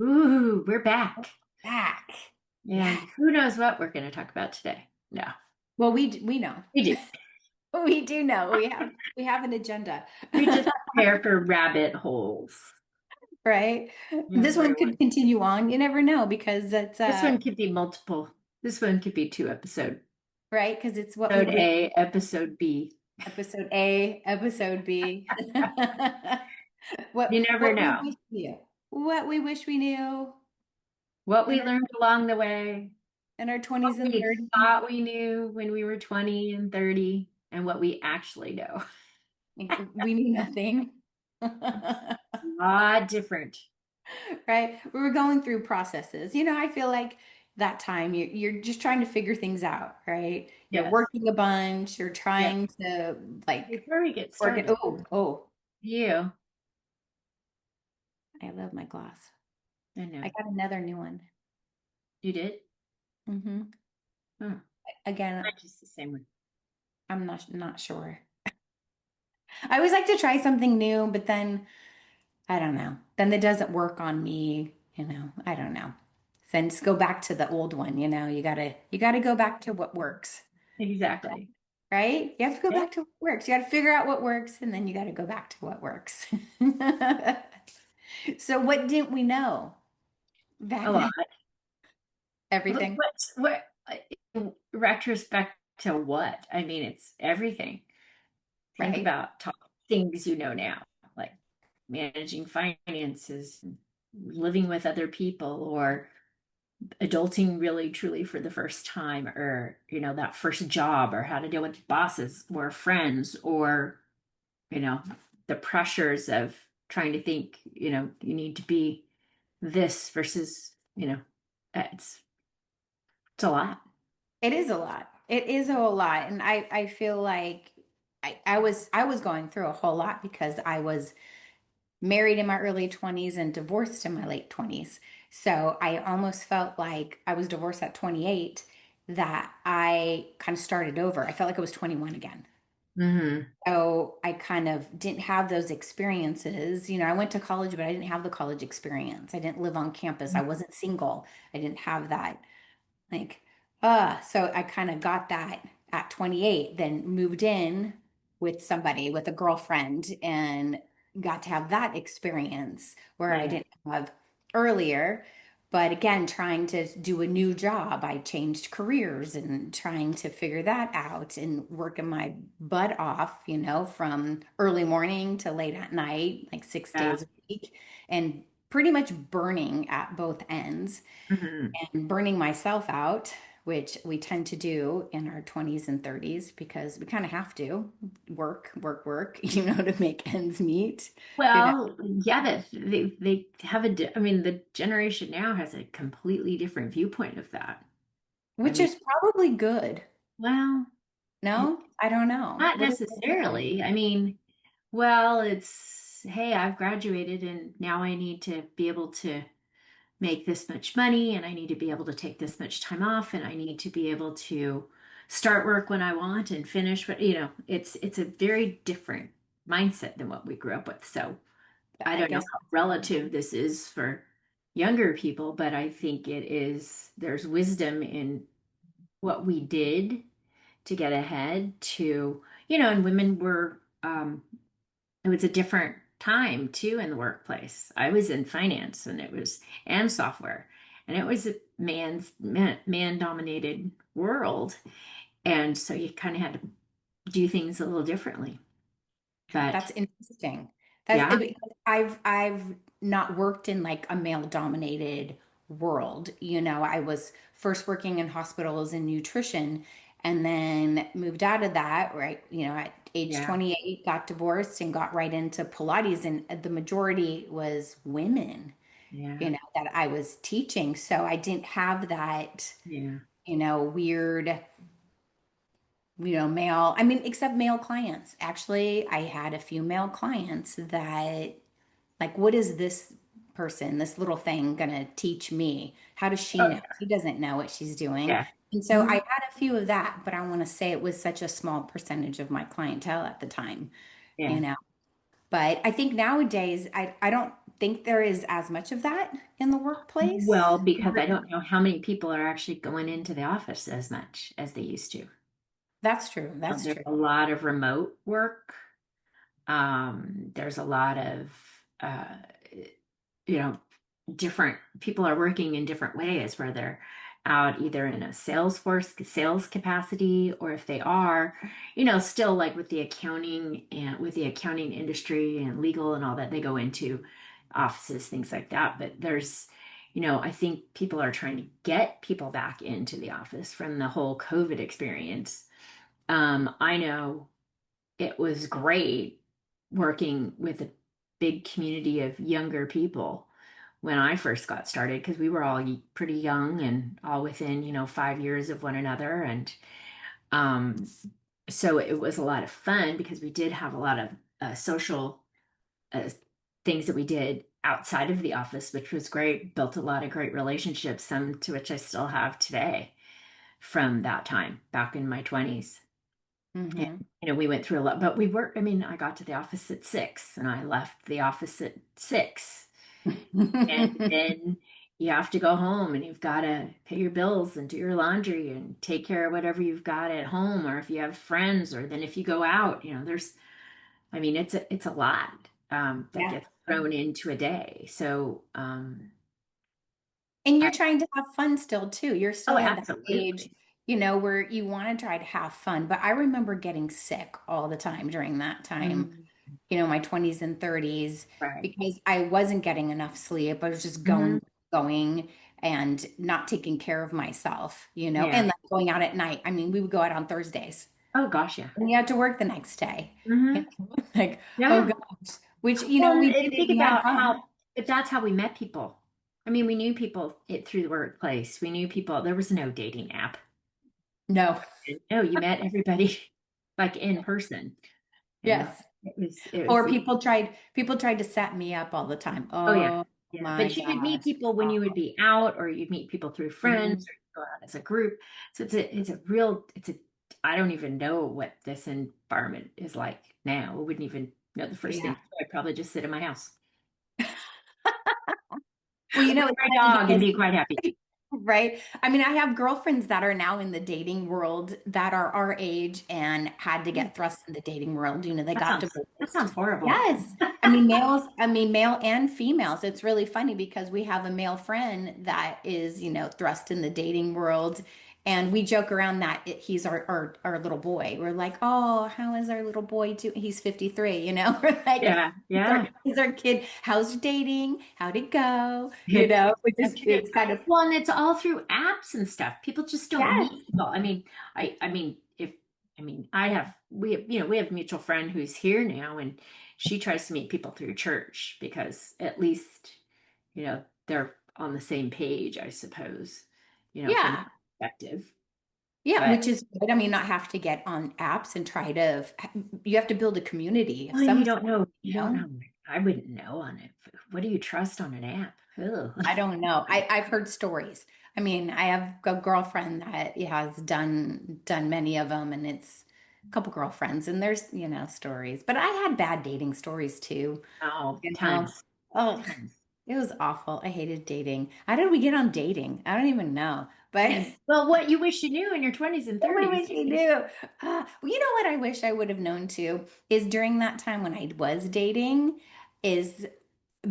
Ooh, we're back. Back. Yeah. And who knows what we're going to talk about today? No, Well, we know. we do. We do know. We have an agenda. We just prepare for rabbit holes. Right? This one Everyone. could continue on. You never know because it's This one could be multiple. This one could be two episode. right because it's what we Episode wish. A, episode B. Episode A, episode B. You never What we know. wish we knew. What we wish we knew What in we learned along the way, our what 20s and we 30s. thought we knew when we were 20 and 30, and what we actually know. We knew nothing. A lot different. Right? We were going through processes. I feel like that time you're just trying to figure things out, right? You're Yes. working a bunch, you're Yep. trying to like Before we get work it. started, Oh, you, I love my glass. I I know. got another new one. You did? hmm Hmm. Again, Not just the same one. I'm not sure. I always like to try something new, but then I don't know. Then it doesn't work on me, I don't know. Then just go back to the old one, you gotta go back to what works. Exactly. Right? You have to go Yeah. back to what works. You got to figure out what works, and then you got to go back to what works. So, what didn't we know A back lot. then? Like Everything. what in retrospect to what? I mean, it's everything. Think Right? about things you know now, like managing finances, living with other people, or adulting really truly for the first time, or that first job, or how to deal with bosses or friends, or you know, the pressures of trying to think, you need to be this versus, it's a lot. It is a lot. It is a whole lot. And I feel like I was going through a whole lot because I was married in my early 20s and divorced in my late 20s. So I almost felt like I was divorced at 28, that I kind of started over. I felt like I was 21 again. Hmm. So I kind of didn't have those experiences. I went to college, but I didn't have the college experience. I didn't live on campus. I wasn't single. I didn't have that. Like, so I kind of got that at 28, then moved in with somebody, with a girlfriend, and got to have that experience where I Yeah. didn't have earlier. But again, trying to do a new job, I changed careers and trying to figure that out and working my butt off, from early morning to late at night, like six Yeah. days a week, and pretty much burning at both ends Hmm. and burning myself out, which we tend to do in our 20s and 30s because we kind of have to work, work, work, to make ends meet, you know, Well, yeah, but they have I mean, the generation now has a completely different viewpoint of that. I which mean, is probably good. well, it, No, I don't know. not What is it? necessarily. I mean, well, it's, hey, I've graduated and now I need to be able to make this much money and I need to be able to take this much time off and I need to be able to start work when I want and finish what, it's a very different mindset than what we grew up with. So I I don't know guess. how relative this is for younger people, but I think there's wisdom in what we did to get ahead to, and women were, it was a different time too in the workplace. I was in finance and software, and it was a man dominated world. And so you kind of had to do things a little differently. But That's interesting. yeah, Because I've not worked in like a male dominated world. I was first working in hospitals and nutrition and then moved out of that, right? At age yeah, 28, got divorced and got right into Pilates, and the majority was women, yeah, that I was teaching. So I didn't have that, yeah. weird, male, I mean, except male clients. Actually, I had a few male clients that, like, what is this person, this little thing, gonna teach me? How does she Oh, know? She doesn't know what she's doing. yeah. And so I Mhm. had a few of that, but I want to say it was such a small percentage of my clientele at the time, you Yeah. know. But I think nowadays, I don't think there is as much of that in the workplace. Well, because I don't know how many people are actually going into the office as much as they used to. That's true. That's There's true. a lot of remote work. There's a lot of, you know, different people are working in different ways, where they're out either in a sales capacity, or if they are, still like with the accounting and with the accounting industry and legal and all that, they go into offices, things like that. But I think people are trying to get people back into the office from the whole COVID experience. I know it was great working with a big community of younger people when I first got started, because we were all pretty young and all within, 5 years of one another. And um, so it was a lot of fun because we did have a lot of social uh, things that we did outside of the office, which was great, built a lot of great relationships, some to which I still have today from that time back in my 20s. And, Hmm. we went through a lot, but I mean, I got to the office at 6 and I left the office at 6. And then you have to go home and you've got to pay your bills and do your laundry and take care of whatever you've got at home, or if you have friends, or then if you go out, I mean, it's a lot that Yeah. gets thrown into a day. So, And you're I, trying to have fun still too. You're oh, still at that age, absolutely. where you want to try to have fun. But I remember getting sick all the time during that time, Mm, my 20s and 30s, right. because I wasn't getting enough sleep. I was just Hmm. going and not taking care of myself, and Yeah. like going out at night. I mean, we would go out on Thursdays Oh, gosh, yeah. and you had to work the next day. Hmm. Like, oh Yeah. gosh, which, Well, we and did it, think we had about fun. but that's how we met people. I mean, we knew people through the workplace. We knew people. There was no dating app. No. No, you met everybody like in person. Yes. It was, Or people tried to set me up all the time. oh yeah, Oh yeah. my But you would meet gosh. people when you would Awful. be out, or you'd meet people through friends, Mhm. or you go out as a group. So I don't even know what this environment is like now. I wouldn't even know the first thing. Yeah. I'd probably just sit in my house Well, with it's my funny dog and because, be quite happy. right? I mean, I have girlfriends that are now in the dating world that are our age and had to get thrust in the dating world. They That got sounds that divorced. sounds horrible. Yes. I mean, male and females. It's really funny because we have a male friend that is, thrust in the dating world. And we joke around that he's our little boy. We're like, oh, how is our little boy doing? He's 53, We're like, Yeah, yeah. he's our kid. How's dating? How'd it go? Which is, That's it's it. kind of, Well, and it's all through apps and stuff. People just don't yes. meet people. I mean, I mean, if I mean, we have a mutual friend who's here now, and she tries to meet people through church because at least, they're on the same page, I suppose, from Yeah. that perspective. Yeah, But which is good. I mean, not have to get on apps and try to, you have to build a community of well, you some don't sort, know. You you don't know? know. I wouldn't know on it. What do you trust on an app? Ugh. I don't know. I've heard stories. I mean, I have a girlfriend that has done many of them, and it's a couple girlfriends, and there's, stories. But I had bad dating stories too. Oh, You know, tons, oh, tons. it was awful. I hated dating. How did we get on dating? I don't even know. But Well, what you wish you knew in your 20s and what 30s. would you do? Well, you know what I wish I would have known too is during that time when I was dating, is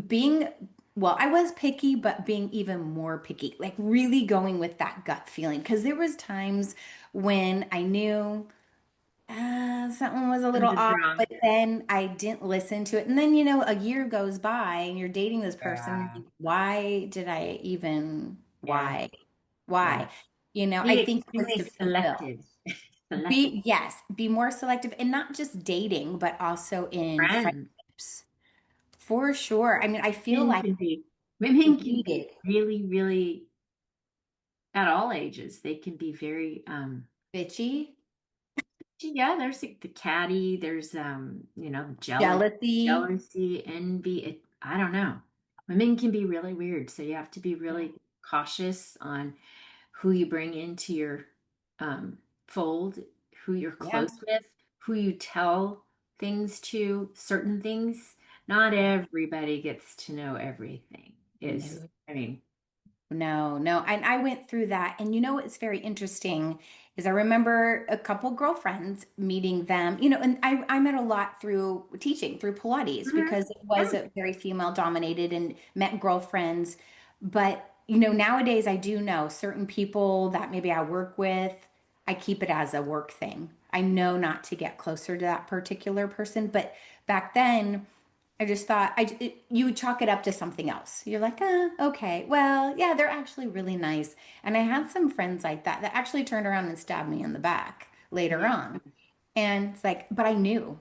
being, well, I was picky, but being even more picky, like really going with that gut feeling. Because there was times when I knew something was a little Something's off, wrong. but then I didn't listen to it. And then, a year goes by and you're dating this person. Yeah. Why did I even, Yeah. why? Yeah. Why? I Be think it was extremely to fulfill. selective. Selective. Yes, be more selective and not just dating, but also in Friends. friendships. For sure. I mean, I feel Women like can be women can be needed. really, really at all ages. They can be very Bitchy, yeah, there's like the catty, there's jealousy. jealousy, envy. I don't know. Women can be really weird, so you have to be Yeah. really cautious on who you bring into your fold, who you're Yeah. close with, who you tell things to, certain things. not everybody gets to know everything. Is No. I mean, No, no. And I went through that. And you know what's very interesting is I remember a couple girlfriends meeting them, and I met a lot through teaching, through Pilates, mhm, because it yeah, was a very female dominated and met girlfriends. But, nowadays I do know certain people that maybe I work with, I keep it as a work thing. I know not to get closer to that particular person. But back then, I just thought you would chalk it up to something else. You're like, okay, well, yeah, they're actually really nice. And I had some friends like that actually turned around and stabbed me in the back later yeah, on. And it's like, but I knew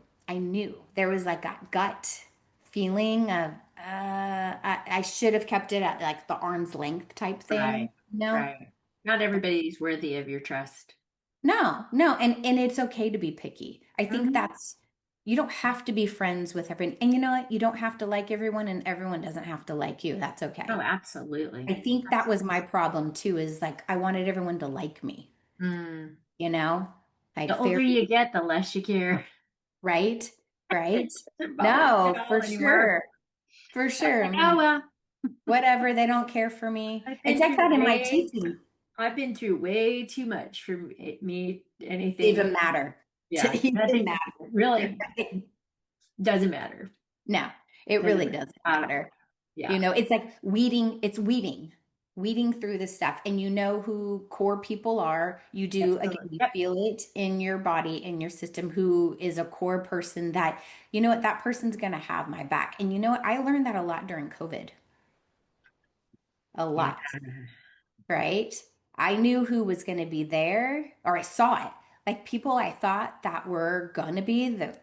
there was like that gut feeling of, I should have kept it at like the arm's length type thing. right, No, right. Not everybody's worthy of your trust. no, and it's okay to be picky. I think Hmm. that's you don't have to be friends with everyone. And you know what? You don't have to like everyone and everyone doesn't have to like you. That's Oh, okay. I absolutely. think that was my problem too, is like I wanted everyone to like me, Mm. you know? The Like older very you get, the less you care. right, right. It doesn't bother me No, at all for anymore. sure. For I'm sure. like, I'm oh like, well, whatever, they don't care for me. I've It's been like through that in my way, teaching. I've been through way too much for me anything. Even matter. To Yeah, even nothing matter. really doesn't matter. No, it Doesn't really matter. doesn't matter. Yeah, It's like weeding through the stuff. And you know who core people are. You do, again, absolutely. you Yep. feel it in your body, in your system, who is a core person that, you know what, that person's going to have my back. And you know what, I learned that a lot during COVID, a Yeah. lot, right? I knew who was going to be there, or I saw it. Like people I thought that were going to be the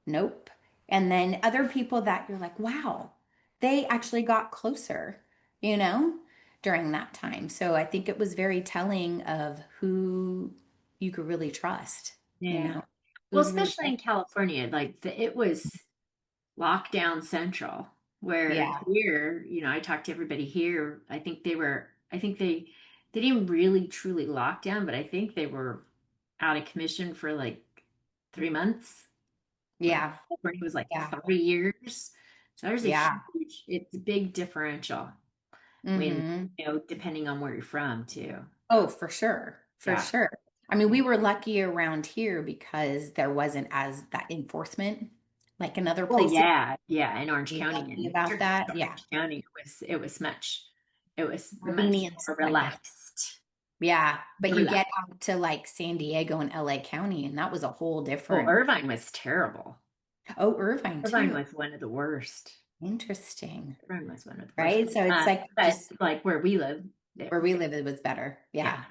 nope. And then other people that you're like, wow, they actually got closer, you know, during that time. So I think it was very telling of who you could really trust, Yeah. who Well, was really especially there. in California, like it was lockdown central, where Yeah. here, I talked to everybody here. I think they didn't really truly lock down, but I think they were out of commission for like 3 months. Where Yeah. California was like Yeah. 3 years. So there's Yeah. it's a big differential when, Hmm. depending on where you're from too. Oh, for sure. For Yeah. sure. I mean, we Yeah. were lucky around here because there wasn't as that enforcement like in other Oh places. yeah, yeah. In Orange We're County, lucky in about Turkish that. Yeah. Orange County, it was More much lenient, more I guess. relaxed. Yeah, but you Relaxed. get out to like San Diego and LA County, and that was a whole Oh, different. Irvine was terrible. Oh, Irvine Irvine too. was one of the worst. Interesting. Irvine was one of the worst. Right? So it's like But just like where we live, where we live, it was better. yeah. Yeah.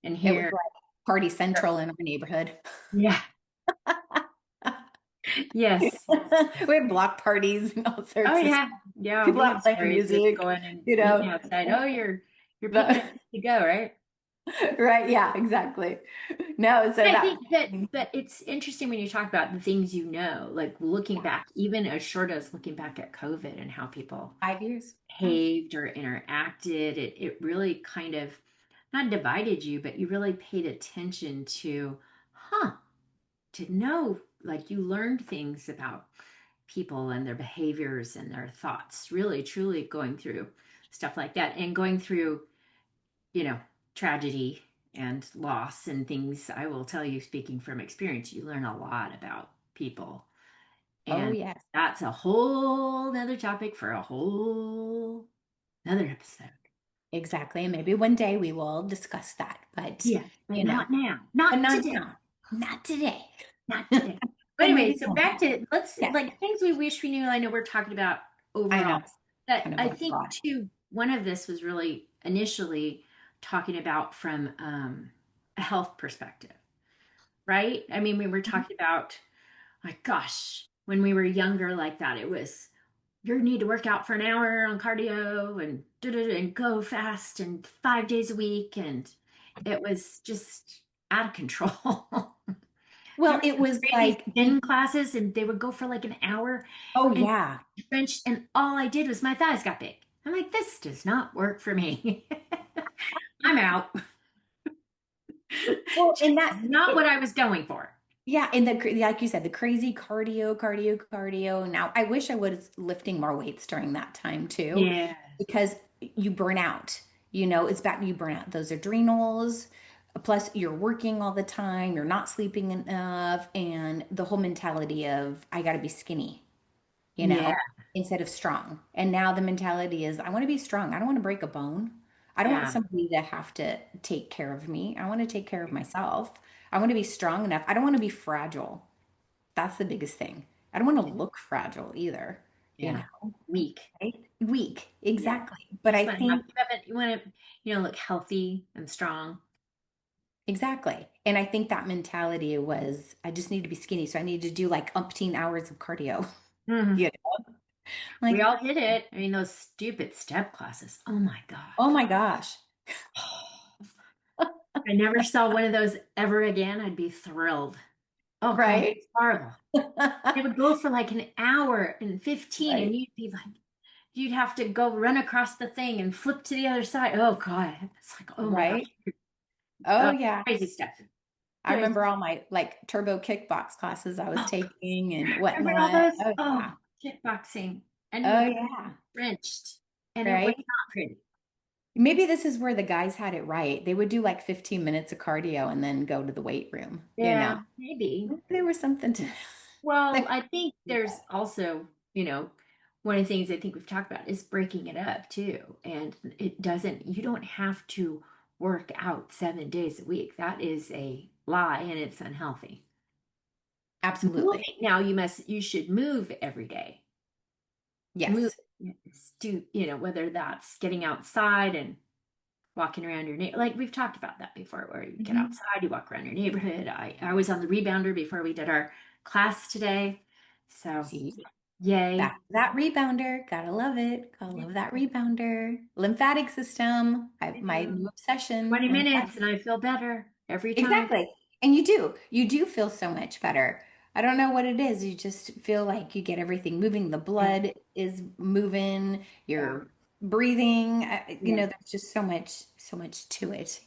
And It was here, like party central in our neighborhood. yeah, yes. We had block parties and all Oh sorts of stuff. yeah, yeah. People We have out playing stories of music, going and you eating know. outside. Oh, your The- picnic to go, right? right. Yeah, exactly. No, so I that think that it's interesting when you talk about the things like looking yeah, back, even as short as looking back at COVID and how people 5 years. Yeah. behaved or interacted. It really kind of not divided you, but you really paid attention to, huh, to know, like you learned things about people and their behaviors and their thoughts, really, truly going through stuff like that and going through, you know, tragedy and loss and things. I will tell you, speaking from experience, you learn a lot about people. Oh, And yes. that's a whole nother topic for a whole another episode. Exactly. And maybe one day we will discuss that, but Yeah, but you know, not now. but Not not today. now. Not today. Not today. But But anyway, maybe so back someday. to let's Yeah, like things we wish we knew. I know we're talking about I overall, know. but Kind of I a think broad. too, one of this was really initially talking about from a health perspective, right? I mean, we were talking about like, gosh, when we were younger like that, it was you need to work out for an hour on cardio and and go fast and 5 days a week, and it was just out of control. Well, Remember it was these like, gym classes and they would go for like an hour oh and yeah. bench and all I did was my thighs got big. I'm like, this does not work for me. I'm out. Well, Just and that not it what I was going for. Yeah, and like you said, the crazy cardio. Now, I wish I was lifting more weights during that time too, Yeah. because you burn out. It's back, you burn out those adrenals. Plus, you're working all the time, you're not sleeping enough, and the whole mentality of I got to be skinny, you Yeah. know, instead of strong. And now the mentality is I want to be strong. I don't want to break a bone. I don't want Yeah. somebody to have to take care of me. I want to take care of myself. I want to be strong enough. I don't want to be fragile. That's the biggest thing. I don't want to look fragile either, you Yeah. know, Weak. right? Weak, Yeah. exactly. You But just I want to have, think, you want to, look healthy and strong. exactly. And I think that mentality was, I just need to be skinny. So I need to do like umpteen hours of cardio. Mhm. Yeah. We Like, all did it. I mean, those stupid step classes. Oh my oh gosh. my gosh. I never saw one of those ever again. I'd be thrilled. Oh God, Right? it's horrible. They would go for like an hour and 15, and Right. you'd be like, you'd have to go run across the thing and flip to the other side. Oh God. It's like, oh my gosh. Right. Oh Oh, yeah. crazy stuff. I Crazy. remember all my like turbo kickbox classes I was Oh, taking and remember all whatnot. those? Oh Oh, yeah. kickboxing. And you Oh would get yeah. drenched. And it was Right. not pretty. Maybe this is where the guys had it right. They would do like 15 minutes of cardio and then go to the weight room, you know. Yeah, maybe. There was something to Well, like, I think yeah. there's also, one of the things I think we've talked about is breaking it up too. And you don't have to work out 7 days a week. That is a lie and it's unhealthy. Absolutely. Moving, now you should move every day. Move, Yes. do, whether that's getting outside and walking around your neighborhood. Like we've talked about that before, where you get Mhm. outside, you walk around your neighborhood. I was on the rebounder before we did our class today. So, See, yay. that rebounder, gotta love it. Gotta love that rebounder. Lymphatic system. I My know. new obsession, 20 minutes lymphatic. and I feel better every time. Exactly. And you do feel so much better. I don't know what it is. You just feel like you get everything moving. The Yeah. blood is moving, Yeah. you're breathing. Yeah. There's just so much to it.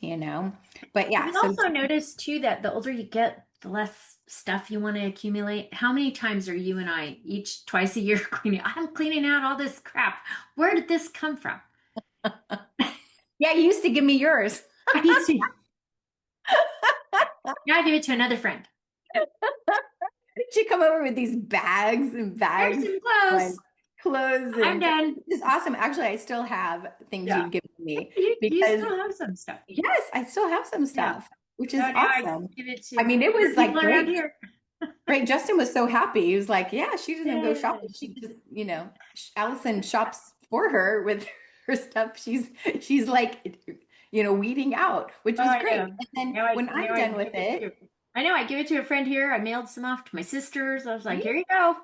But Have yeah, you so also noticed too that the older you get, the less stuff you want to accumulate? How many times are you and I each twice a year cleaning? I'm cleaning out all this crap. Where did this come from? yeah, you used to give me yours. I used to, now I give it to another friend. She come over with these bags and There's bags some like clothes. clothes I'm and done. which is awesome. Actually, I still have things Yeah. you've given me You because still have some stuff. yes, I still have some Yeah. stuff, which So is now I awesome. give it I to mean, it other was like people around great. here. Great. Justin was so happy. He was like, yeah, she doesn't go Yeah. shopping. She just, Allison shops for her with her stuff. She's like, weeding out, which Oh, was I great. know. And then when Now I'm I done give with it it, to. I know I give it to a friend here. I mailed some off to my sisters. I was like, here you go.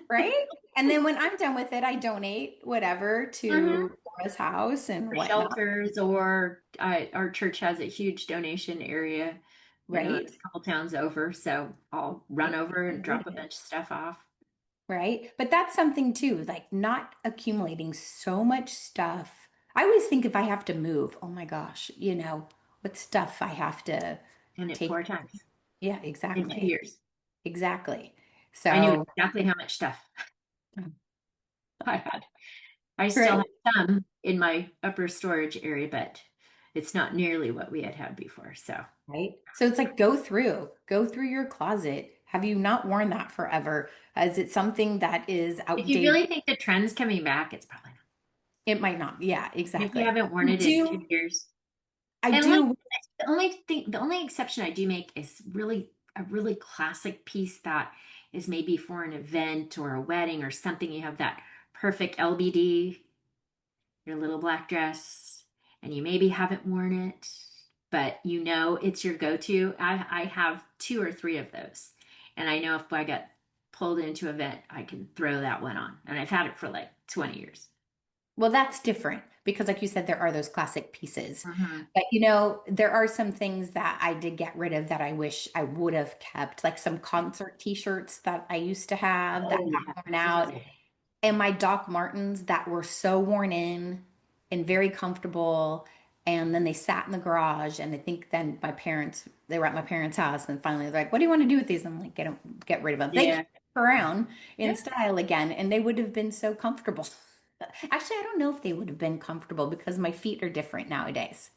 right? And then when I'm done with it, I donate whatever hmm to Laura's house and For whatnot, shelters, or our church has a huge donation area, right? a couple towns over. So I'll run Right. over and drop a Good. bunch of stuff off. Right? But that's something too, like not accumulating so much stuff. I always think if I have to move, oh my gosh, what stuff I have to And it take. 4 times Yeah, in two exactly. years. Exactly. I knew So, exactly how much stuff I had. I still right, have some in my upper storage area, but it's not nearly what we had had before. So right. So it's like go through your closet. Have you not worn that forever? Is it something that is if you outdated? really think the trend's coming back, it's probably not. It might not. Yeah, And if you exactly. haven't worn I it in do, 2 years, I and like do. the only exception I do make is really a really classic piece that is maybe for an event or a wedding or something. You have that perfect LBD, your little black dress, and you maybe haven't worn it, but it's your go-to. I have two or three of those. And I know if I get pulled into an event, I can throw that one on. And I've had it for like 20 years. Well, that's different because, like you said, there are those classic pieces. Hmm. But, there are some things that I did get rid of that I wish I would have kept, like some concert t-shirts that I used to have that Oh, yeah. got worn out, and my Doc Martens that were so worn in and very comfortable. And then they sat in the garage, and I think then they were at my parents' house, and finally they're like, "What do you want to do with these?" I'm like, get rid of them." They came Yeah. around Yeah. in style again, and they would have been so comfortable. Actually, I don't know if they would have been comfortable because my feet are different nowadays.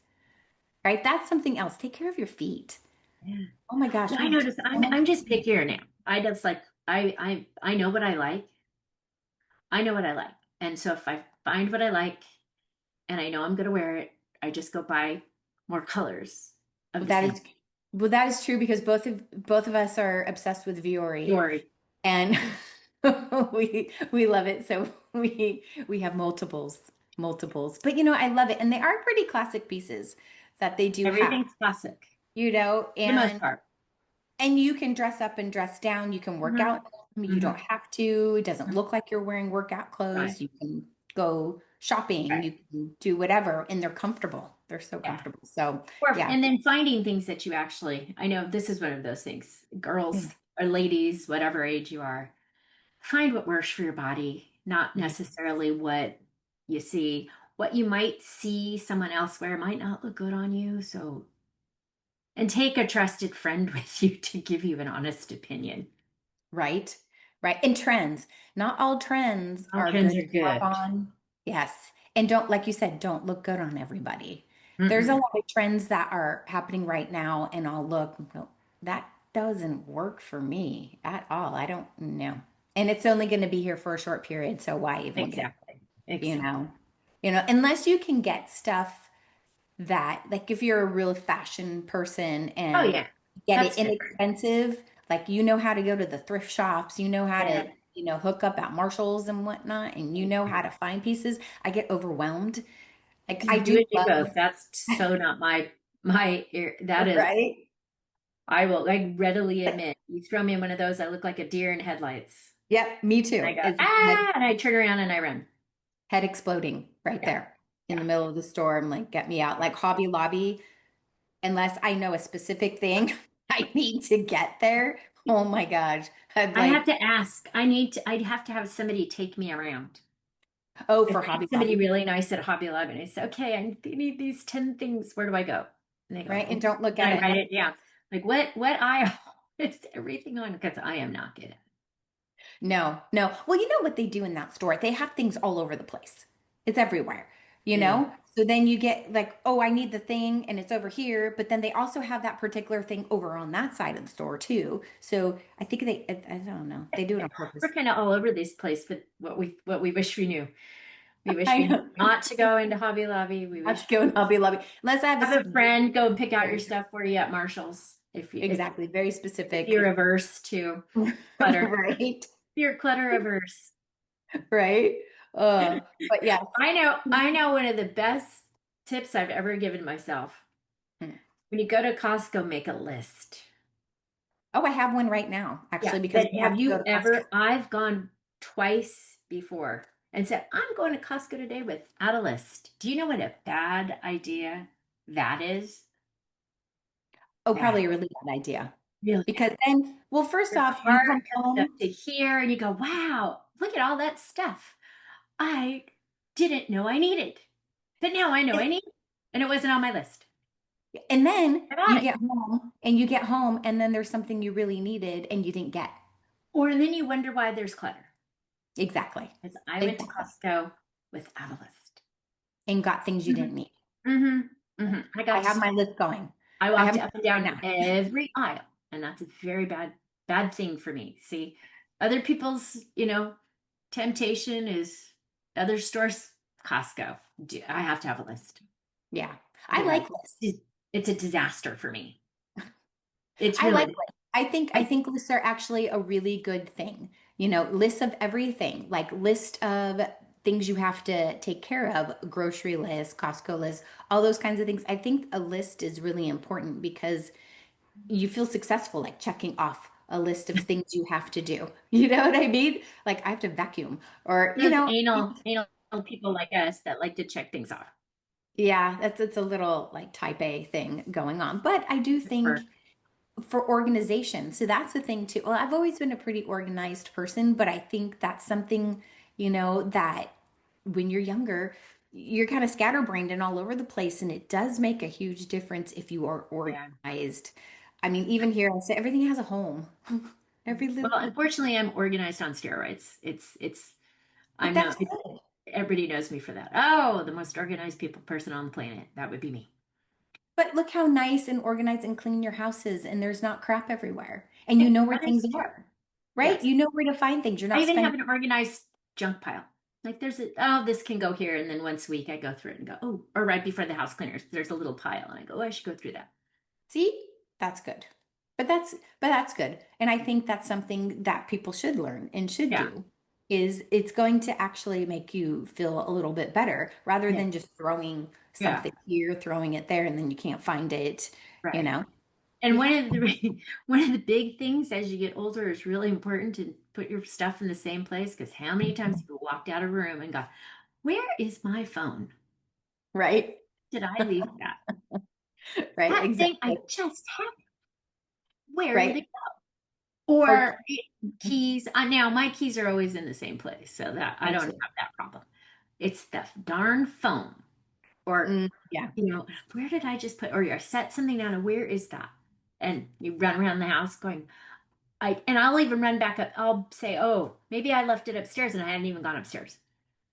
Right? That's something else. Take care of your feet. Yeah. Oh my gosh, Well, we I have noticed so I'm much. just pickier now. I just like I know what I like. I know what I like. And so if I find what I like and I know I'm gonna wear it, I just go buy more colors of Well, the that same is well, that is true because both of us are obsessed with Viore, story. and we love it. So we have multiples. But I love it, and they are pretty classic pieces that they do have. Everything's classic You know, for the most and part. and you can dress up and dress down. You can work Hmm. out. You don't Hmm. have to. It doesn't look like you're wearing workout Right. clothes. You can go shopping. Right. You can do whatever, and they're comfortable. They're so Yeah. comfortable. So Or yeah. and then finding things that you actually, I know this is one of those things. Girls or ladies, whatever age you are, find what works for your body, not Yeah. necessarily what you see. What you might see someone else wear might not look good on you. So, and take a trusted friend with you to give you an honest opinion. Right. Right. And trends. Not all trends All are trends good are to have good. on. Yes. And don't, like you said, don't look good on everybody. There's a Mm-mm. lot of trends that are happening right now, and I'll look and go, that doesn't work for me at all. I don't know. And it's only going to be here for a short period, so why even get, Exactly. you Exactly. know, unless you can get stuff that like if you're a real fashion person Oh and yeah, get it that's different. inexpensive, like how to go to the thrift shops, how Yeah. to hook up at Marshalls and whatnot, and how to find pieces. I get overwhelmed. Like I You do and me love. both. That's so not my that is Right. I will like readily admit you throw me in one of those, I look like a deer in headlights. Yep, me And I too. go, It's ah, and I turn around and I run. head exploding right Yeah. there in the Yeah. middle of the store. I'm like, get me out. Yeah. Like Hobby Lobby, unless I know a specific thing I need to get there. Oh my gosh. I'd I have like, to ask. I'd have to have somebody take me around. oh, I for find Hobby somebody Lobby. really nice at Hobby Lobby and I say, okay, need these 10 things. Where do I go? And they go, Right? And "Okay." don't look And at I it. And write it down. Like what aisle is everything on? Because I am not good at it. no, no. Well, you know what they do in that store? They have things all over the place. It's everywhere, you Yeah. know? So then you get like, oh, I need the thing and it's over here. But then they also have that particular thing over on that side of the store too. So I think I don't know. They do it on purpose. We're kind of all over this place, but what we wish we knew. We wish I we knew know. not to go into Hobby Lobby. We Have to wish go in Hobby Lobby. Unless I have have a friend go pick out your very stuff for you at Marshall's exactly, very if you're specific. averse to clutter. Right. If you're clutter averse. Right. But yes. I know one of the best tips I've ever given myself. When you go to Costco, make a list. Oh, I have one right now, Yeah, actually, because but we have have to go you to Costco. ever? I've gone twice before and said, I'm going to Costco today without a list. Do you know what a bad idea that is? Oh, Bad. probably a really bad idea. Really Because bad. then, well, first Your off, you cart come comes up home. to here and you go, wow, look at all that stuff I didn't know I needed. But now I know I need it. And it wasn't on my list. And then I bought it. you get home, and then there's something you really needed and you didn't get. Or then you wonder why there's clutter. Exactly. Because I went to Exactly. Costco without a list. And got things you didn't Hmm. need. Hmm. Hmm. I I got have my list going. I I have walked my up and list down right every aisle, and that's a very bad thing for me. See, other people's, temptation is other stores, Costco. I have to have a list. Yeah. I Yeah, like lists. it's a disaster for me. It's I like really, lists. I I think lists are actually a really good thing. Lists of everything, like list of things you have to take care of, grocery list, Costco list, all those kinds of things. I think a list is really important because you feel successful, like checking off a list of things you have to do. You know what I mean? Like I have to vacuum or, those anal people like us that like to check things off. yeah, that's it's a little like type A thing going on. But I do think Or for organization. So that's the thing too. Well, I've always been a pretty organized person, but I think that's something, that when you're younger, you're kind of scatterbrained and all over the place, and it does make a huge difference if you are Yeah. organized. I mean, even here, I say everything has a home. Every Well, little, unfortunately, I'm organized on steroids. but I'm that's known, good. everybody knows me for that. Oh, the most organized people person on the planet. That would be me. But look how nice and organized and clean your house is, and there's not crap everywhere, and you know where That things is true. are, right? Yes. You know where to find things. You're I not even spending. have an organized junk pile. Like there's oh, this can go here. And then once a week I go through it and go, oh, or right before the house cleaners, there's a little pile. And I go, oh, I should go through that. See, that's good. But that's good. And I think that's something that people should learn and should Yeah. do is it's going to actually make you feel a little bit better rather Yeah. than just throwing Yeah. something here, throwing it there, and then you can't find it, you Right. know? And Yeah. one of the big things as you get older is really important to put your stuff in the same place because how many times have you walked out of a room and go, where is my phone? Right? Did I leave that? Right, That thing exactly. I just had. Where did Right. it go? Or Or keys. Now my keys are always in the same place, so that I me don't too. have that problem. It's the darn phone. Or, Yeah. where did I just put, or you set something down and where is that? And you run around the house going, and I'll even run back up. I'll say, oh, maybe I left it upstairs and I hadn't even gone upstairs.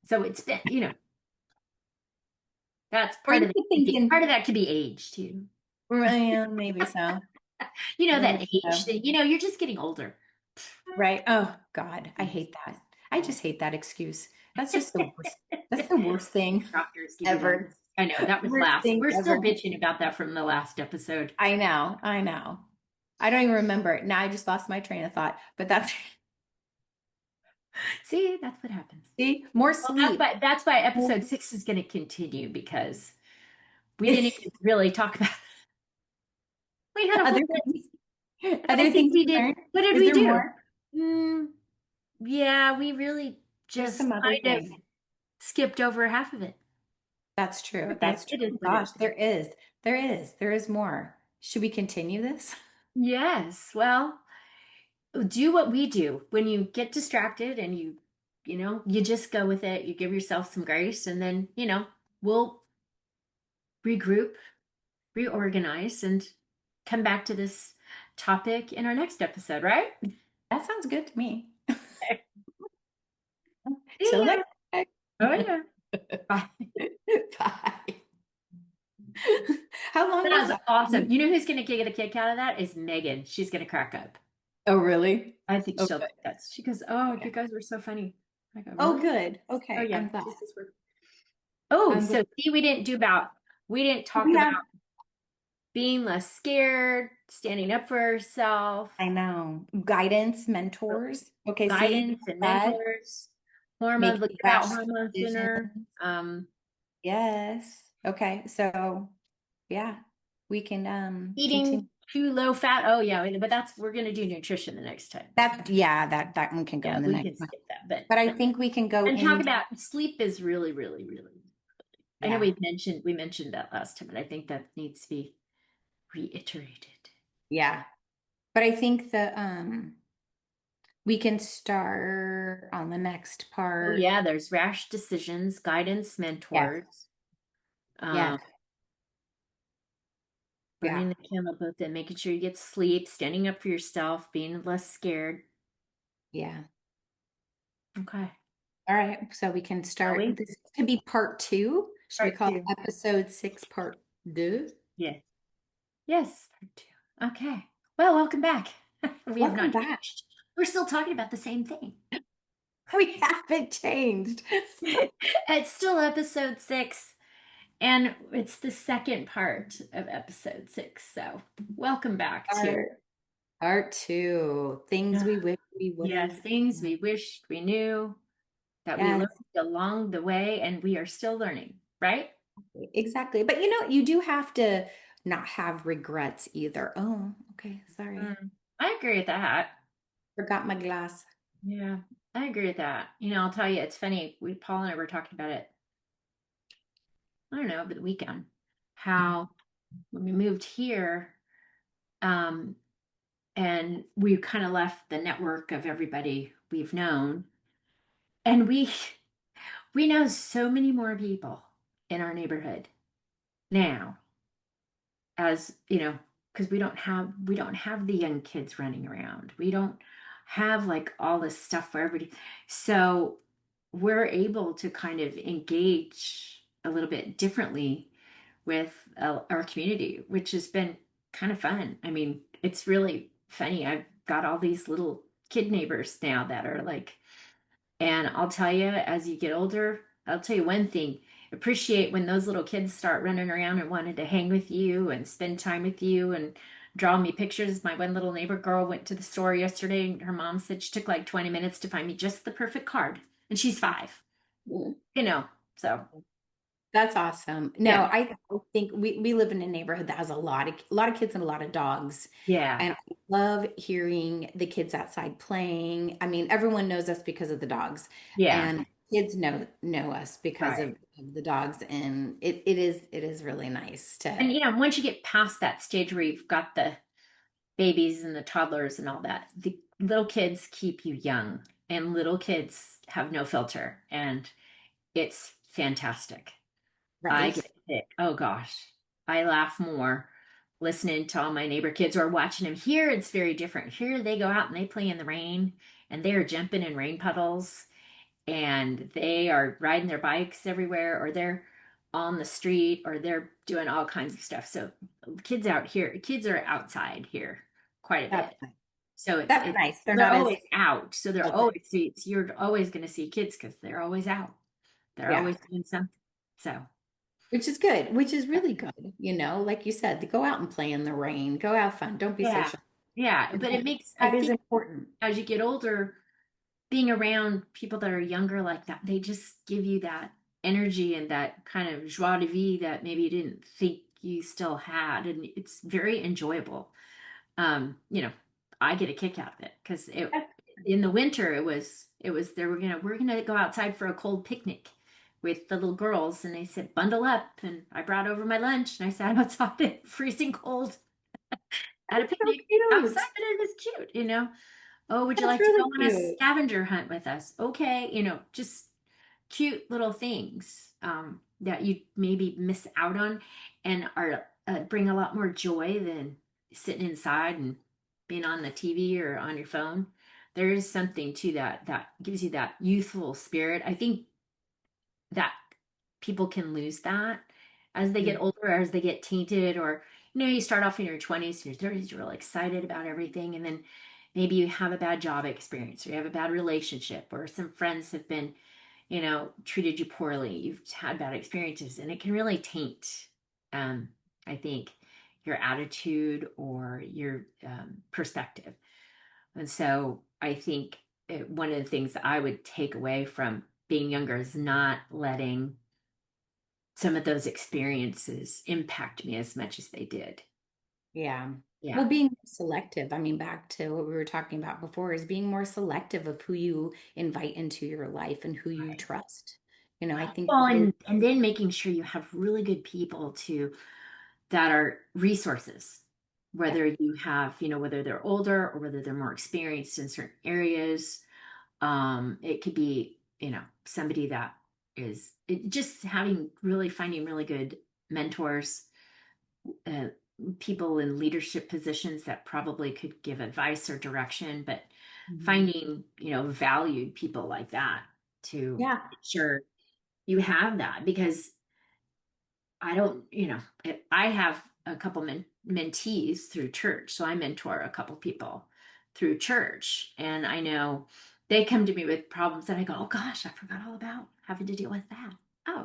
So it's been, that's Or part you of it. keep Part thinking, of that could be age too. well, maybe so. That Maybe age so. thing, you're just getting older. Right. Oh God, I hate that. I just hate that excuse. That's just the worst. That's the worst thing Doctors give you that. ever. I know that was Worst last. thing We're still ever. bitching about that from the last episode. I know. I know. I don't even remember it. Now I just lost my train of thought. But that's See, that's what happens. see, more Well, sleep. that's why episode 6 is going to continue because we didn't even really talk about. We had a whole Other list, things, and I other think things we you did. learned. What did Is we there do? more? Mm, yeah, we really There's just some other kind of things. skipped over half of it. That's true. Okay, That's it true. is what it Gosh, is. there is. There is. There is more. Should we continue this? Yes. Well, do what we do when you get distracted and you just go with it. You give yourself some grace, and then we'll regroup, reorganize, and come back to this topic in our next episode, right? That sounds good to me. See Till ya. next time. Oh yeah. Bye. Bye. How long That was was that? awesome. You know who's going to get a kick out of that is Megan. She's going to crack up. Oh, really? I think Oh, she'll good. like that. She goes, "Oh, you Okay. guys were so funny." I go, Oh, "Really?" good. Oh Okay. yeah. I'm glad. This is where. Oh, I'm glad. so see, we didn't talk We about have, being less scared, standing up for herself, I know, guidance, mentors. Okay. See guidance and that? mentors, hormones. Look Making about rash hormone decisions. thinner. Yes. Okay. So, yeah, we can continue. Eating too low fat. Oh yeah, but we're gonna do nutrition the next time. Yeah, that one can go Yeah, in the we next can one. skip that. But But I think we can go and talk in. about sleep is really, really, really. I know Yeah. we mentioned that last time, and I think that needs to be reiterated. Yeah. But I think the we can start on the next Oh part. yeah, there's rash decisions, guidance, Yes. mentors, um, Yes. Yeah. burning the candle both in, making sure you get sleep, standing up for yourself, being less scared. Yeah. Okay. All right. So we can Shall start. we? This can be part two. Should we Part call two. episode 6 part two? Yes. Yes, part two. Okay. Well, welcome back. We have Welcome not back. changed. We're still talking about the same thing. We haven't changed. It's still episode 6, and it's the second part of episode 6. So, welcome back to Part two. Things we wish we would yes, have. things we wished we knew that we Yes, learned along the way, and we are still learning, right? exactly. But you do have to not have regrets either. Oh, okay. Sorry. I agree with that. Forgot my glass. Yeah, I agree with that. I'll tell you, it's funny. Paul and I were talking about it, I don't know, over the weekend, how when we moved here, um, and we kind of left the network of everybody we've known, and we know so many more people. in our neighborhood now, as you know, because we don't have the young kids running around. We don't have like all this stuff for everybody. So we're able to kind of engage a little bit differently with our community, which has been kind of fun. I mean, it's really funny. I've got all these little kid neighbors now that are like, and I'll tell you, as you get older, I'll tell you one thing. Appreciate when those little kids start running around and wanted to hang with you and spend time with you and draw me pictures. My one little neighbor girl went to the store yesterday and her mom said she took like 20 minutes to find me just the perfect card. And she's 5, Mm. you know. So, That's awesome. No, yeah. I think we live in a neighborhood that has a lot of kids and a lot of dogs. Yeah. And I love hearing the kids outside playing. I mean, everyone knows us because of the dogs. Yeah. And kids know us because Right. of the dogs. And it is really nice And to, once you get past that stage where you've got the babies and the toddlers and all that, the little kids keep you young, and little kids have no filter, and it's fantastic. I right? get sick. Oh gosh, I laugh more listening to all my neighbor kids or watching them. Here, it's very different. Here, they go out and they play in the rain, and they are jumping in rain puddles, and they are riding their bikes everywhere, or they're on the street, or they're doing all kinds of stuff. So kids out here, kids are outside here quite a That's bit. nice. So it's That's it nice. They're they're not as always out. So they're okay. always see you're always going to see kids because they're always out. They're Yeah. always doing something. So Which is good, which is really good. Like you said, to go out and play in the rain, go have fun, don't be yeah, social. yeah. And But it makes I that is think important. as you get older, being around people that are younger like that, they just give you that energy and that kind of joie de vivre that maybe you didn't think you still had, and it's very enjoyable. You know, I get a kick out of it because it in the winter it was they were we're gonna go outside for a cold picnic with the little girls, and they said bundle up, and I brought over my lunch and I sat outside it freezing cold at a That's so picnic outside, cute. but it was cute, you know. Oh, would you That's like to go really on a cute. scavenger hunt with us? Okay, just cute little things that you maybe miss out on and are bring a lot more joy than sitting inside and being on the TV or on your phone. There is something to that that gives you that youthful spirit. I think that people can lose that as they Yeah. get older, as they get tainted, or you start off in your 20s and your 30s, you're really excited about everything, and then maybe you have a bad job experience or you have a bad relationship or some friends have been treated you poorly, you've had bad experiences, and it can really taint, I think, your attitude or your perspective. And so I think one of the things that I would take away from being younger is not letting some of those experiences impact me as much as they did. Yeah. Yeah. Well, being selective, I mean, back to what we were talking about before, is being more selective of who you invite into your life and who you Right. trust. I think Well, that is, and then making sure you have really good people to that are resources, yeah, whether you have, whether they're older or whether they're more experienced in certain areas. It could be, somebody that just finding really good mentors, uh, people in leadership positions that probably could give advice or direction, but Mhm. finding, valued people like that to Yeah. make sure you have that because I don't, I have a couple mentees through church. So I mentor a couple people through church. And I know they come to me with problems that I go, oh gosh, I forgot all about having to deal with that. Oh,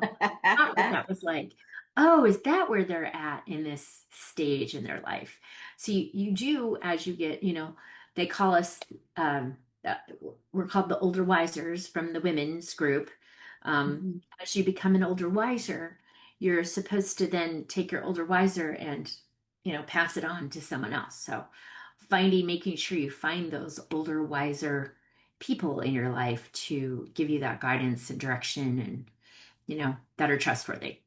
not what that was like. Oh, is that where they're at in this stage in their life? So you do, as you get, they call us, um, uh, we're called the older wisers from the women's group. Mhm. As you become an older wiser, you're supposed to then take your older wiser and pass it on to someone else. So making sure you find those older wiser people in your life to give you that guidance and direction, and that are trustworthy.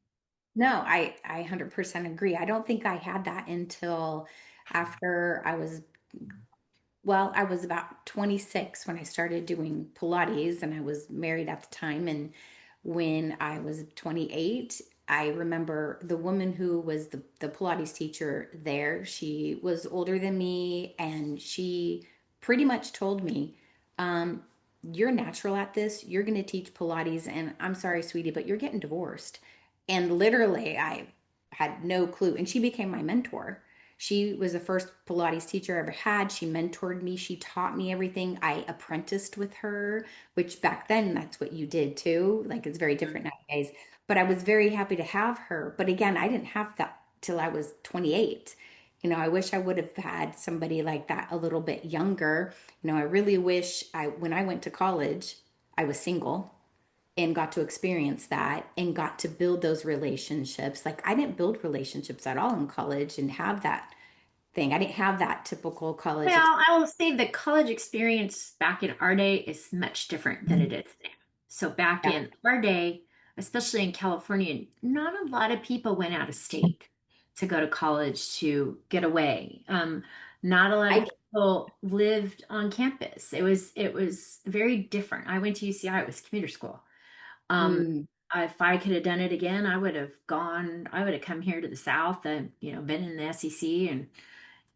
No, I 100% agree. I don't think I had that until after I was about 26 when I started doing Pilates, and I was married at the time. And when I was 28, I remember the woman who was the Pilates teacher there, she was older than me, and she pretty much told me, um, you're natural at this. You're going to teach Pilates, and I'm sorry, sweetie, but you're getting divorced. And literally, I had no clue. And she became my mentor. She was the first Pilates teacher I ever had. She mentored me. She taught me everything. I apprenticed with her, which back then, that's what you did too. Like it's very different nowadays. But I was very happy to have her. But again, I didn't have that till I was 28. I wish I would have had somebody like that a little bit younger. I really wish when I went to college, I was single and got to experience that and got to build those relationships. Like I didn't build relationships at all in college and have that thing. I didn't have that typical college Well, I will say the college experience back in our day is much different than it experience. is now. So back Yeah. in our day, especially in California, not a lot of people went out of state to go to college to get away. Not a lot I of did. people lived on campus. It was very different. I went to UCI, it was commuter school. Um, Mm, if I could have done it again, I would have gone, I would have come here to the South and, been in the SEC and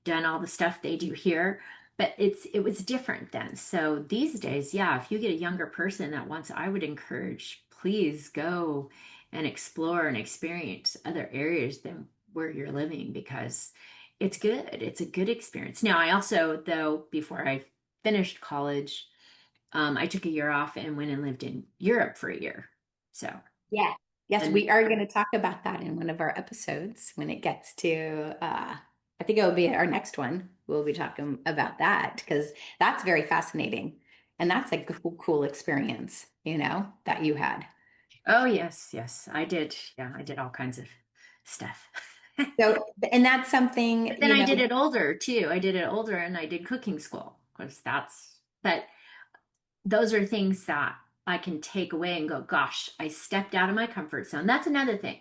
done all the stuff they do here. But it was different then. So these days, yeah, if you get a younger person that wants, I would encourage, please go and explore and experience other areas than where you're living because it's good. It's a good experience. Now, I also, though, before I finished college, I took a year off and went and lived in Europe for a year. So, yeah. Yes, and we are going to talk about that in one of our episodes when it gets to, I think it will be our next one. We'll be talking about that because that's very fascinating. And that's a cool experience, that you had. oh, yes, yes, I did. Yeah, I did all kinds of stuff. So, and that's something, But then I did it older too. I did it older and I did cooking school because but those are things that I can take away and go, gosh, I stepped out of my comfort zone. That's another thing.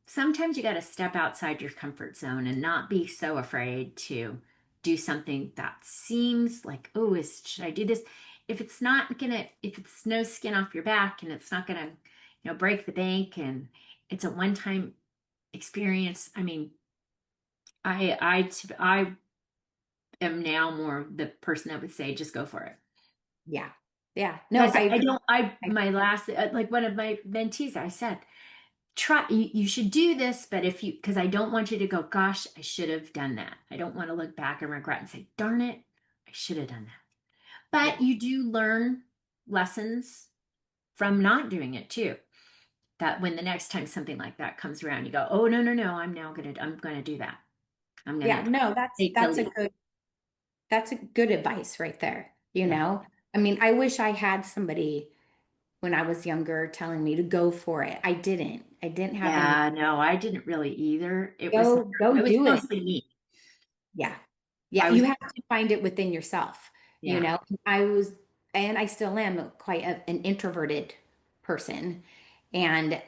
Sometimes you got to step outside your comfort zone and not be so afraid to do something that seems like, oh, should I do this? If it's no skin off your back and it's not gonna, break the bank and it's a one-time experience. I mean, I am now more the person that would say, just go for it. yeah. Yeah. No, Because I I agree. don't, my last, like one of my mentees, I said, you should do this, but because I don't want you to go, gosh, I should have done that. I don't want to look back and regret and say, darn it, I should have done that. Yeah. But you do learn lessons from not doing it too. That when the next time something like that comes around, you go, oh, no, no, no, I'm going to do that. I'm going Yeah. to No, that's take the that's a leap. good advice right there. Yeah. I mean, I wish I had somebody when I was younger telling me to go for it. I didn't. I didn't have any Yeah, no, I didn't really either. go It was do it. mostly me. Yeah. Yeah, I was, you have to find it within yourself, you yeah, know. I was, and I still am quite an introverted person. And,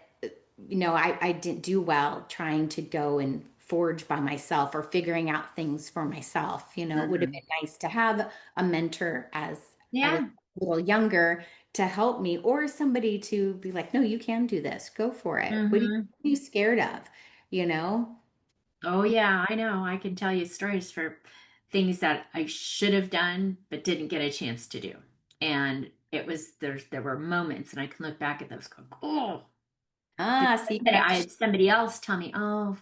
I didn't do well trying to go and forge by myself or figuring out things for myself. It would have hmm been nice to have a mentor as I was yeah. a little younger to help me or somebody to be like, no, you can do this. Go for it. hmm What are you scared of? You know? Oh, yeah, I know. I can tell you stories for things that I should have done but didn't get a chance to do. And there were moments, and I can look back at those, go, oh, but Ah, so you then got I to. had somebody else tell me, oh,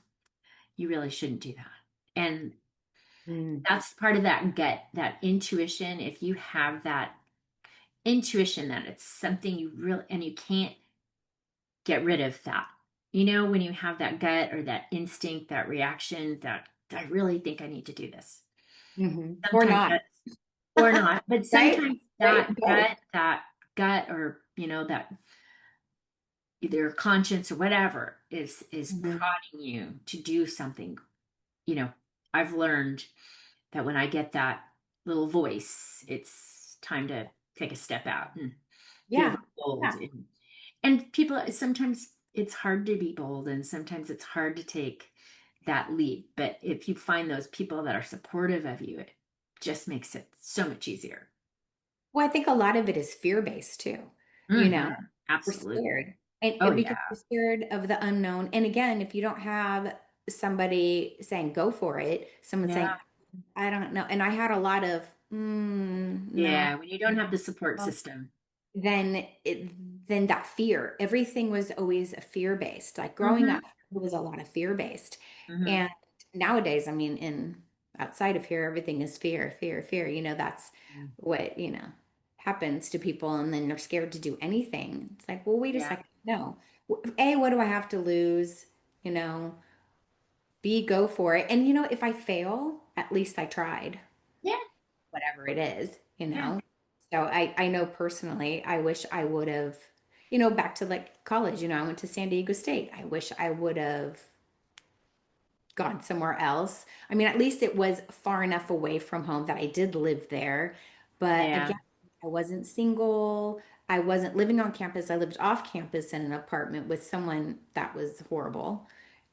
you really shouldn't do that. And Mm. that's part of that gut, that intuition. If you have that intuition that it's something you really, and you can't get rid of that. When you have that gut or that instinct, that reaction that I really think I need to do this. Or Sometimes not, that, or not, but right? sometimes Right? Both. that gut, or, that either conscience or whatever is Mhm. prodding you to do something. You know, I've learned that when I get that little voice, it's time to take a step out and be a Yeah. little bold. Yeah. And people, sometimes it's hard to be bold, and sometimes it's hard to take that leap. But if you find those people that are supportive of you, it just makes it so much easier. Well, I think a lot of it is fear-based too. You know, Hmm we're Absolutely. scared. And Oh because yeah. you're scared of the unknown. And again, if you don't have somebody saying, go for it, someone Yeah. saying, I don't know. And I had a lot of, no, Yeah. When you don't have the support no. system. Then that fear, everything was always fear based. Like growing Mm-hmm. up, it was a lot of fear based. Mm-hmm. And nowadays, I mean, in outside of here, everything is fear, fear, fear. That's what, happens to people. And then they're scared to do anything. It's like, well, wait a Yeah. second. No. A, what do I have to lose? You know, B, go for it. And if I fail, at least I tried Yeah. whatever it is, you Yeah. know? So I know personally, I wish I would have, back to like college, I went to San Diego State. I wish I would have gone somewhere else. I mean, at least it was far enough away from home that I did live there. But Yeah. again, I wasn't single. I wasn't living on campus. I lived off campus in an apartment with someone that was horrible.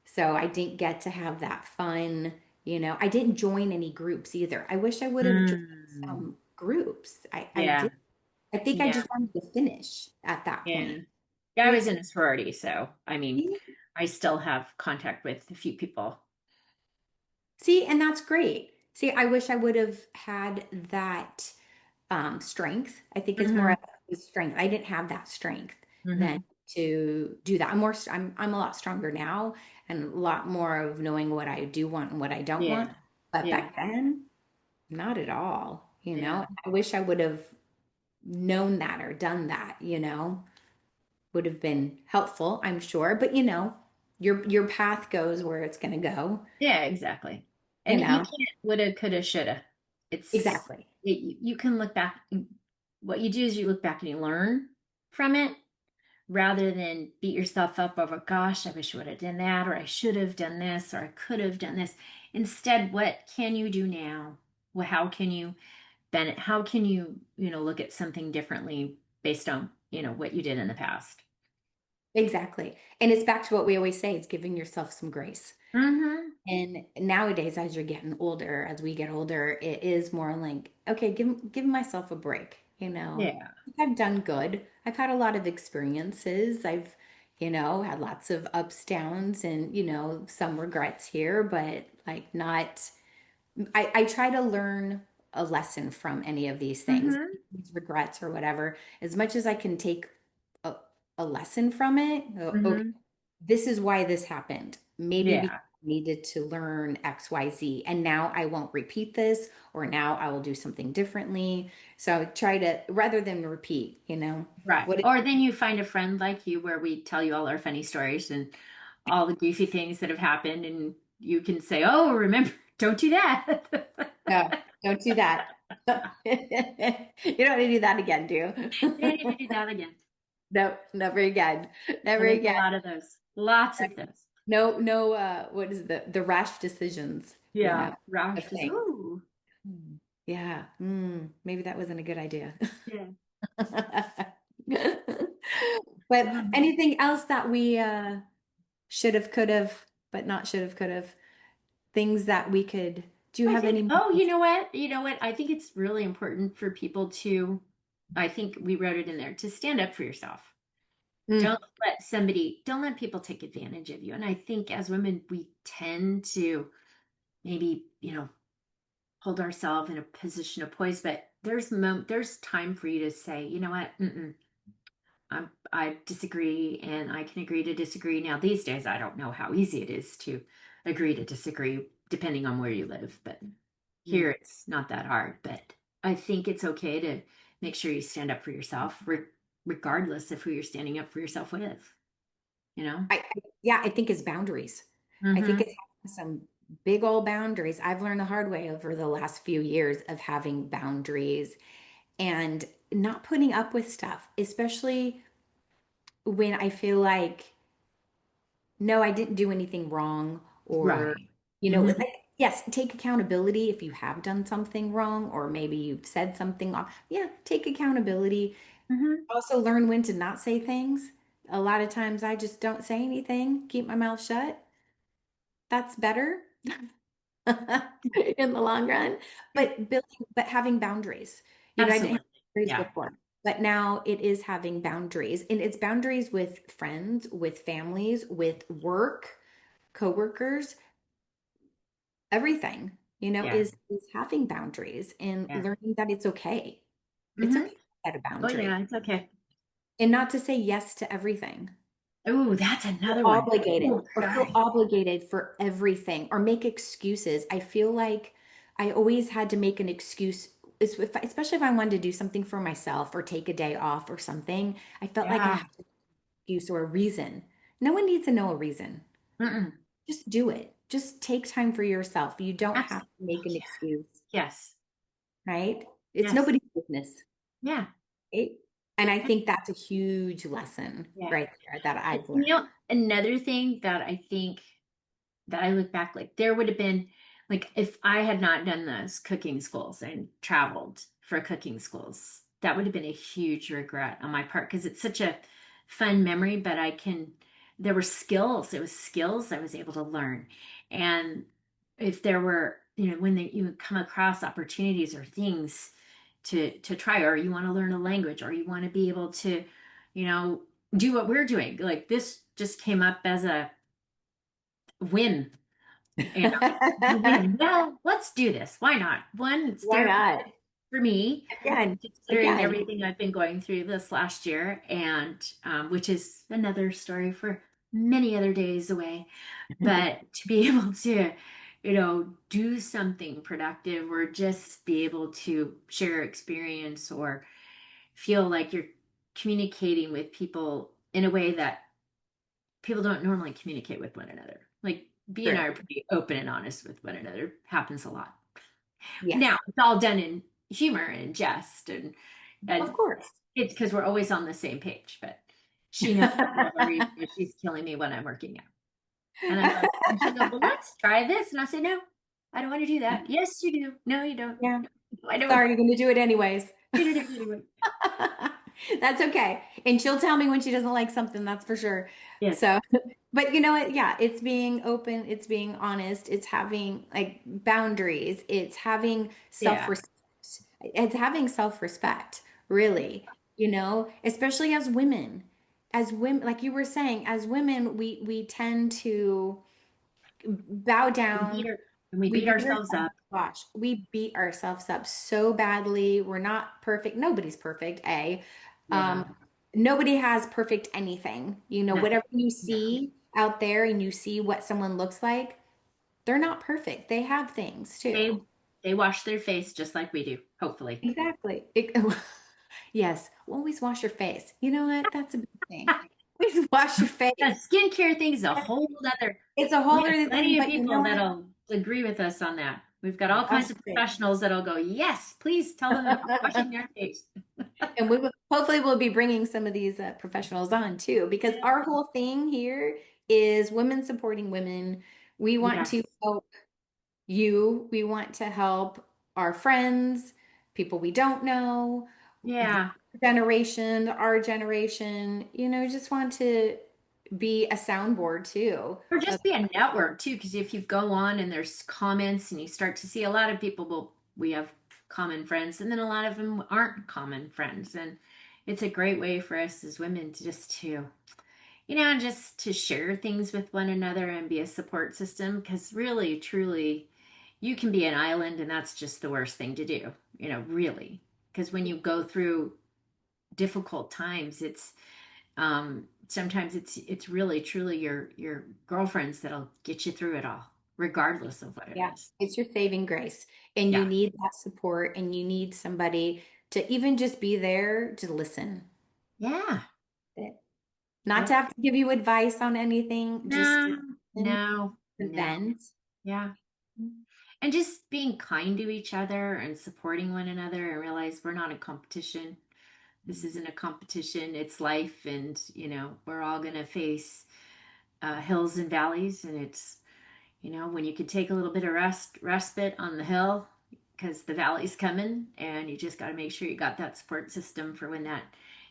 So I didn't get to have that fun. I didn't join any groups either. I wish I would have joined Mm. some groups. I did. Yeah. I think I Yeah. just wanted to finish at that Yeah. point. Yeah. I Yeah. was in a sorority, so I mean, I still have contact with a few people. See, and that's great. See, I wish I would have had that strength. I think it's more Mm-hmm. of a strength. I didn't have that strength then Mm-hmm. to do that. I'm a lot stronger now and a lot more of knowing what I do want and what I don't want. Yeah. But Yeah. back then, not at all. Yeah. I wish I would have known that or done that, would have been helpful, I'm sure. But your path goes where it's going to go, Yeah, exactly. you And you know. can't woulda, coulda, shoulda. Exactly. You can look back. What you do is you look back and you learn from it rather than beat yourself up over, gosh, I wish I would have done that, or I should have done this, or I could have done this. Instead, what can you do now? Well, how can you, Bennett, how can you, look at something differently based on, what you did in the past? Exactly. And it's back to what we always say, it's giving yourself some grace. Mm-hmm. And nowadays, as you're getting older, as we get older, it is more like, okay, give myself a break, Yeah. I've done good. I've had a lot of experiences. I've, had lots of ups, downs, and, some regrets here, but like not, I try to learn a lesson from any of these things, Mm-hmm. these regrets or whatever, as much as I can take a, a lesson from it. Okay, Mm-hmm. this is why this happened. Maybe because Yeah. I needed to learn XYZ, and now I won't repeat this, or now I will do something differently. So I try to, rather than repeat, Right. what it, Or then you find a friend like you where we tell you all our funny stories and all the goofy things that have happened, and you can say, "Oh, remember, don't do that." no, don't do that. You don't want to do that again, do You don't need to you? do that again. No, never again. Never And there's a again. lot of those, lots of those. No, no, what is the rash decisions, Yeah, of Roush just, things. ooh, Yeah. Maybe that wasn't a good idea. yeah. But anything else that we should have, could have, but not should have, could have, things that we could, do you I have think, any oh, more? You know what? I think it's really important for people to, I think we wrote it in there, to stand up for yourself. Mm, Don't let people take advantage of you. And I think as women, we tend to maybe, hold ourselves in a position of poise, but there's time for you to say, you know what? I disagree and I can agree to disagree. Now, these days, I don't know how easy it is to agree to disagree depending on where you live, but mm. here it's not that hard. But I think it's okay to make sure you stand up for yourself, regardless of who you're standing up for yourself with, you know? Yeah, I think it's boundaries. I think Mm-hmm. it's having some big old boundaries. I've learned the hard way over the last few years of having boundaries and not putting up with stuff, especially when I feel like, no, I didn't do anything wrong, or, Right. like, yes, take accountability if you have done something wrong, or maybe you've said something wrong. Yeah, take accountability. Mm-hmm. Also, learn when to not say things. A lot of times I just don't say anything, keep my mouth shut. That's better in the long run. But having boundaries. I didn't have Absolutely. boundaries Yeah. before. but now it is having boundaries, and it's boundaries with friends, with families, with work, coworkers, everything, Yeah. is having boundaries and Yeah. learning that it's okay. It's Hmm. okay to set a Oh boundary yeah, it's okay. and not to say yes to everything. Oh, that's Feel another one. obligated Oh or feel God. obligated for everything or make excuses. I feel like I always had to make an excuse, especially if I wanted to do something for myself or take a day off or something. I felt like I Yeah. had an excuse or a reason. No one needs to know a reason. Mm-mm. Just do it. Just take time for yourself. You don't have Absolutely. to make an excuse, Yes. right? It's Yes. nobody's business, Yeah. right? And I think that's a huge lesson Yeah. right there that And, I've learned. you know, another thing that I think that I look back, like there would have been, like if I had not done those cooking schools and traveled for cooking schools, that would have been a huge regret on my part because it's such a fun memory, but there were skills, it was skills I was able to learn. And if there were, you would come across opportunities or things to try, or you want to learn a language, or you want to be able to, you know, do what we're doing. Like this just came up as a whim well, let's do this. Why not? One, it's Why not? therapeutic for me, Again, considering again. everything I've been going through this last year, and which is another story for many other days away. But to be able to, do something productive or just be able to share experience or feel like you're communicating with people in a way that people don't normally communicate with one another. Like B and I True. are pretty open and honest with one another. Happens a lot. Yes, Now it's all done in humor and jest, of and course. it's because we're always on the same page. But she knows for whatever reason that she's killing me when I'm working out, and I'm like, and she'll go, "Well, let's try this," and I say, "No, I don't want to do that." Yes, you do. No, you don't. Yeah. No, I don't. Sorry, you're going to do it anyways. You do it anyway. That's okay. And she'll tell me when she doesn't like something, that's for sure. Yes. So, but you know what? Yeah, it's being open, it's being honest, it's having like boundaries, it's having Yeah. self-respect. It's having self-respect, really, especially as women. As women, like you were saying, as women, we tend to bow We beat down. her and we We beat beat ourselves ourselves, up. gosh, we beat ourselves up so badly. We're not perfect. Nobody's perfect, A. Yeah. Um, Nobody has perfect anything. No. Whatever you No. see out there and you see what someone looks like, they're not perfect. They have things too. They they wash their face just like we do, hopefully. Exactly. Yes, always wash your face. You know what? That's a big thing. Always wash your The face. skincare thing is a whole other. It's a We whole have other thing, plenty of but you know people what? that'll agree with us on that. We've got all Wash kinds of your face. professionals that'll go, yes, please tell them about washing their face. And we will hopefully we'll be bringing some of these professionals on too, because Yeah. our whole thing here is women supporting women. We want to Yes. help you. We want to help our friends, people we don't know, the Yeah. generation, our generation. Just want to be a soundboard too. Or just be a network too, because if you go on and there's comments and you start to see a lot of people, well, we have common friends, and then a lot of them aren't common friends. And it's a great way for us as women to just to share things with one another and be a support system. Because really, truly, you can be an island, and that's just the worst thing to do, really. Because when you go through difficult times, sometimes it's really truly your girlfriends that'll get you through it all, regardless of what it Yeah, is. it's your saving grace. And you Yeah. need that support and you need somebody to even just be there to listen. Yeah. Not to Yep. have to give you advice on anything, just No, listen, no, to no. vent. Yeah. And just being kind to each other and supporting one another and realize we're not in competition. This isn't a competition, it's life. And, we're all going to face hills and valleys. And it's, when you could take a little bit of respite on the hill because the valley's coming, and you just got to make sure you got that support system for when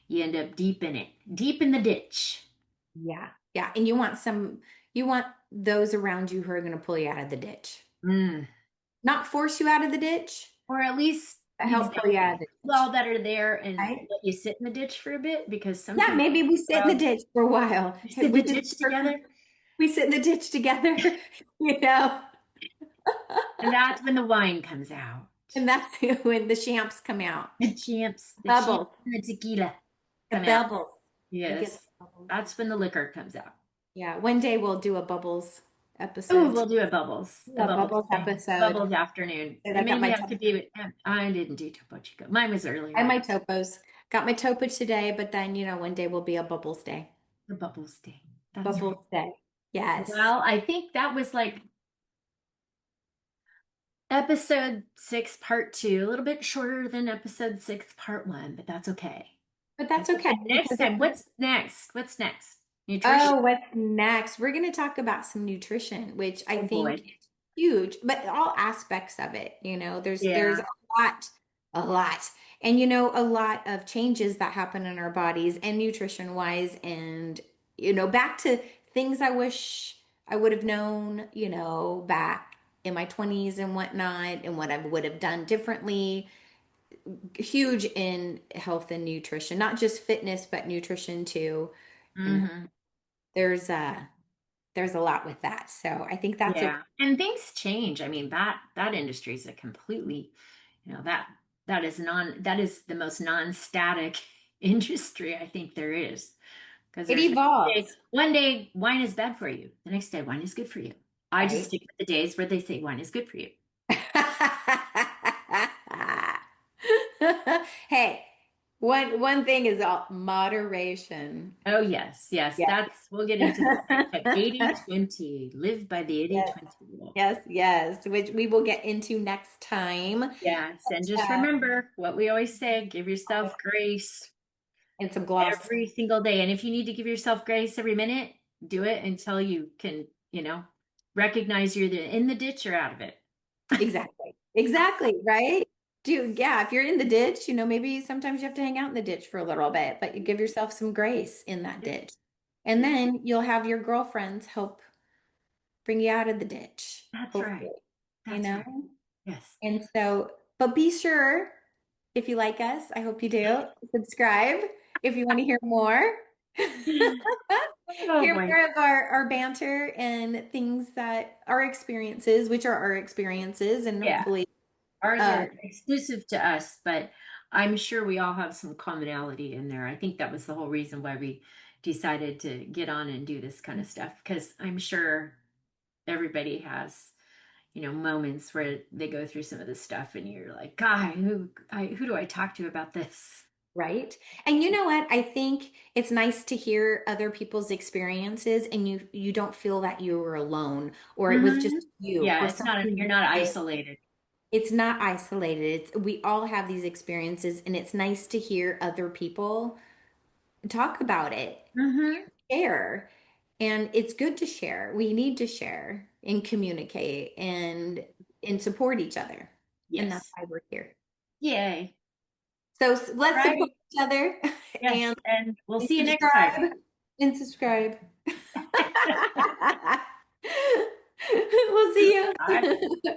you end up deep in it, deep in the ditch. Yeah. Yeah. And you want those around you who are going to pull you out of the ditch. Mm. Not force you out of the ditch. Or at least help pull you out of exactly. the ditch, Well, that are there and right? let you sit in the ditch for a bit because some Yeah, people, maybe we sit in the well, ditch for a while. you sit in We the just ditch together, we sit in the ditch together, you know, and that's when the wine comes out. and that's when the champs come out. The champs Bubbles, and the tequila the come out. bubbles. We get the Yes, bubbles. that's when the liquor comes out. Yeah, one day we'll do a bubbles Oh, episode. we'll do a A bubbles bubbles thing, episode. bubbles afternoon. And It I got maybe my have to be. I didn't do Topo Chico. Mine was I earlier. my topos. Got my topo today, but then one day will be a bubbles day. The bubbles thing. That's right. Bubbles day. Yes. Well, I think that was like episode six, part two. A little bit shorter than episode six, part one, but that's okay. But that's That's okay okay. Next because time, what's next? What's next? Nutrition? oh, what's next? We're going to talk about some nutrition, which I Oh think boy. is huge, but all aspects of it. There's Yeah. a lot. And a lot of changes that happen in our bodies and nutrition wise and back to things I wish I would have known, back in my 20s and whatnot and what I would have done differently. Huge in health and nutrition, not just fitness, but nutrition too. And Hmm. there's a there's a lot with that. So I think that's a Yeah. And things change. I mean, that industry is a completely, that is the most non-static industry I think there is. Because it there's evolves, one day wine is bad for you. The next day wine is good for you. I just right? stick with the days where they say wine is good for you. Hey, one thing is all moderation. Oh yes, yes. Yes. We'll get into that. 80/20. Live by the 80/20 rule. Yes, yes, which we will get into next time. Yes. And just Uh, remember what we always say, give yourself grace and some gloss. every single day. And if you need to give yourself grace every minute, do it until you can, recognize you're in the ditch or out of it. Exactly. Exactly, right? Yeah, if you're in the ditch, maybe sometimes you have to hang out in the ditch for a little bit, but you give yourself some grace in that Yeah. ditch. And Yeah. then you'll have your girlfriends help bring you out of the ditch, That's hopefully, right. you That's know? right. Yes. And so, but be sure if you like us, I hope you do, subscribe if you want to hear more. Oh Hear boy. more of our banter and things that our experiences, which are our experiences, and Yeah. hopefully, Ours uh, are exclusive to us, but I'm sure we all have some commonality in there. I think that was the whole reason why we decided to get on and do this kind of stuff, because I'm sure everybody has, moments where they go through some of this stuff and you're like, God, who do I talk to about this? right? And you know what? I think it's nice to hear other people's experiences and you don't feel that you were alone or it was just Hmm. you Yeah, or something you're you not did. isolated. It's not isolated. We all have these experiences and it's nice to hear other people talk about it, Hmm. share. And it's good to share. We need to share and communicate and support each other. And that's Yes. why we're here. Yay. So All let's support right. each other Yes. and And we'll And see you next time. subscribe. And subscribe. We'll see Bye. you.